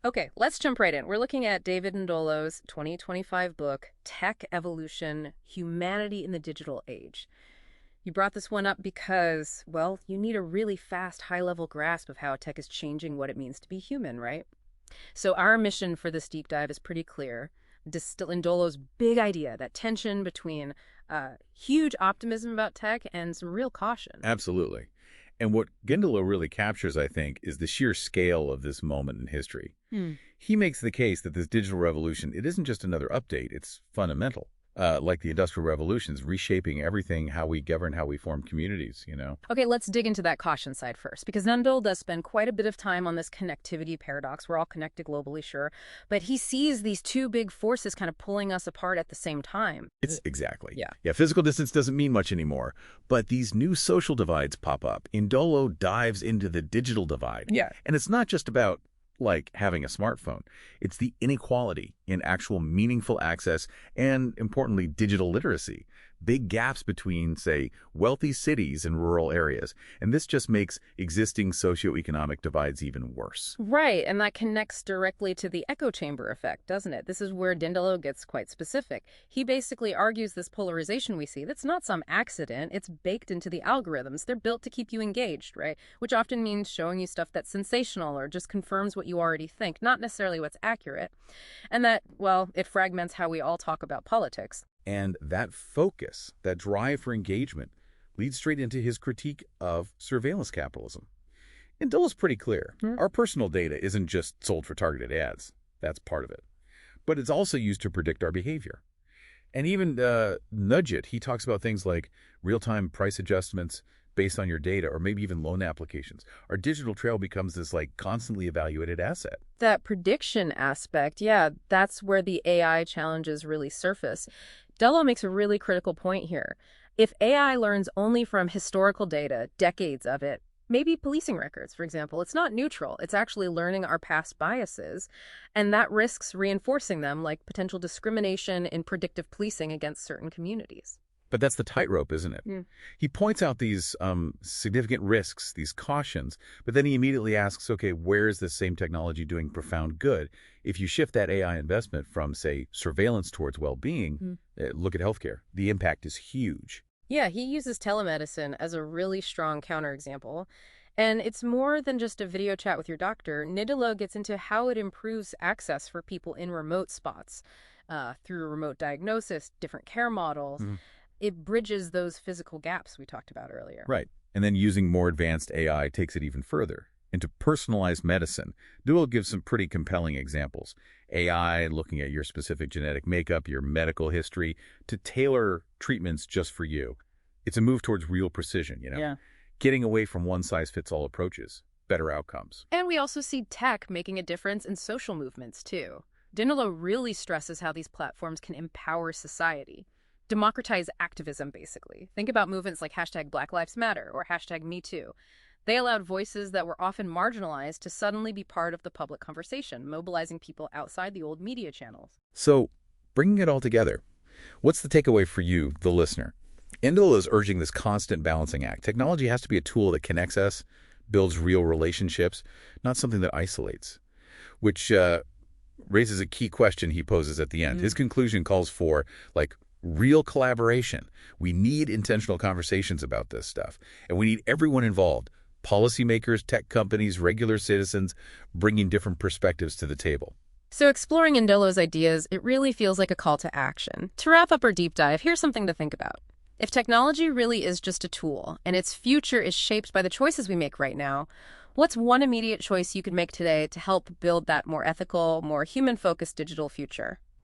Okay, let's jump right in. We're looking at David Ndolo's 2025 book, Tech Evolution: Humanity in the Digital Age. You brought this one up because, well, you need a really fast, high-level grasp of how tech is changing what it means to be human, right? So our mission for this deep dive is pretty clear. Distill Ndolo's big idea, that tension between huge optimism about tech and some real caution. Absolutely. And what Gindolo really captures, I think, is the sheer scale of this moment in history. Hmm. He makes the case that this digital revolution, it isn't just another update, it's fundamental. Like the Industrial Revolutions, reshaping everything, how we govern, how we form communities. Okay, let's dig into that caution side first, because Nundle does spend quite a bit of time on this connectivity paradox. We're all connected globally, sure, but he sees these two big forces kind of pulling us apart at the same time. It's exactly. Yeah. Yeah, physical distance doesn't mean much anymore, but these new social divides pop up. Indolo dives into the digital divide. Yeah. And it's not just about like having a smartphone. It's the inequality in actual meaningful access and, importantly, digital literacy. Big gaps between, say, wealthy cities and rural areas. And this just makes existing socioeconomic divides even worse. Right, and that connects directly to the echo chamber effect, doesn't it? This is where Dindalo gets quite specific. He basically argues this polarization we see, that's not some accident, it's baked into the algorithms. They're built to keep you engaged, right? Which often means showing you stuff that's sensational or just confirms what you already think, not necessarily what's accurate. And that, well, it fragments how we all talk about politics. And that focus, that drive for engagement, leads straight into his critique of surveillance capitalism. And Dole is pretty clear. Our personal data isn't just sold for targeted ads. That's part of it. But it's also used to predict our behavior. And even nudge it. He talks about things like real-time price adjustments based on your data, or maybe even loan applications. Our digital trail becomes this like constantly evaluated asset. That prediction aspect, yeah, that's where the AI challenges really surface. Dello makes a really critical point here. If AI learns only from historical data, decades of it, maybe policing records, for example, it's not neutral. It's actually learning our past biases, and that risks reinforcing them, like potential discrimination in predictive policing against certain communities. But that's the tightrope, isn't it? Mm. He points out these significant risks, these cautions, but then he immediately asks, okay, where is this same technology doing profound good? If you shift that AI investment from, say, surveillance towards well-being, look at healthcare. The impact is huge. Yeah, he uses telemedicine as a really strong counterexample. And it's more than just a video chat with your doctor. Nidalo gets into how it improves access for people in remote spots through remote diagnosis, different care models. It bridges those physical gaps we talked about earlier. Right. And then using more advanced AI takes it even further into personalized medicine. Duell gives some pretty compelling examples. AI looking at your specific genetic makeup, your medical history, to tailor treatments just for you. It's a move towards real precision. Yeah. Getting away from one-size-fits-all approaches, better outcomes. And we also see tech making a difference in social movements, too. Dinalo really stresses how these platforms can empower society. Democratize activism, basically. Think about movements like hashtag Black Lives Matter or hashtag MeToo. They allowed voices that were often marginalized to suddenly be part of the public conversation, mobilizing people outside the old media channels. So, bringing it all together, what's the takeaway for you, the listener? Endel is urging this constant balancing act. Technology has to be a tool that connects us, builds real relationships, not something that isolates, which raises a key question he poses at the end. His conclusion calls for, like, real collaboration. We need intentional conversations about this stuff, and we need everyone involved, policymakers, tech companies, regular citizens, bringing different perspectives to the table. So exploring Ndolo's ideas, it really feels like a call to action. To wrap up our deep dive, here's something to think about. If technology really is just a tool, and its future is shaped by the choices we make right now, what's one immediate choice you could make today to help build that more ethical, more human-focused digital future?